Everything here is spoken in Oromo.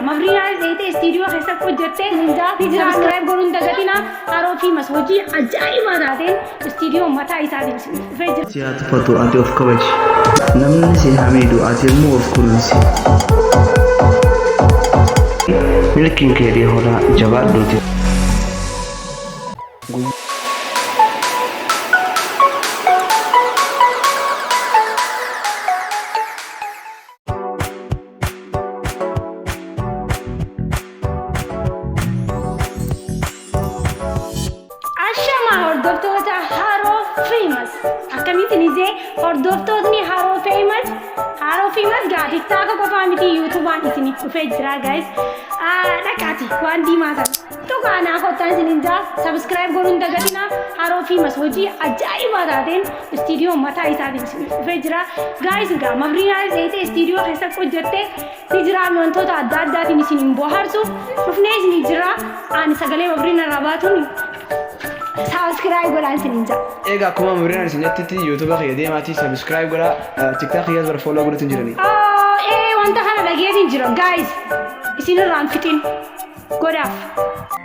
مبرينا زيت استديو خسر كوجته سبسكرايب قولون دقتنا عارفين مسوجي أجاي ما داتين استديو متى يساعدين فجر سيات فتو أنت of coverage نمن سي حميدو أتي مو of currency لكن كيري هنا جواب دوتي hordoftoota haroo famous akkamitti nizee hordoftootni haroo famous gaa tiktaaka qofaa miti yuutuubaan isiniif dhufee jira guys dhaqaati waan diimaa sana tuqaanaa kottaan isinin jaa subscribe godhuun dagatinaa haroo famous hojii ajaa'ibaa taateen istiidiyoo mataa isaatiin isiniif dhufee jira guys gaa mabrinaa zayitee istiidiyoo keessatti hojjette ni jira wantoota adda addaatiin isiniin bohaarsuuf dhufnee isinii jira ani sagalee mabrinaa irraa baatuun subscribe godhaan isiniin jaa. Egaa akkuma mabrinaan isin jettitti yuutuuba kiyya deemaatii subscribe godhaa tiktaak kiyyaas bara follow godhatin jiranii. Wanta kana dhageetiin jira guys isinirraan fixin godhaaf.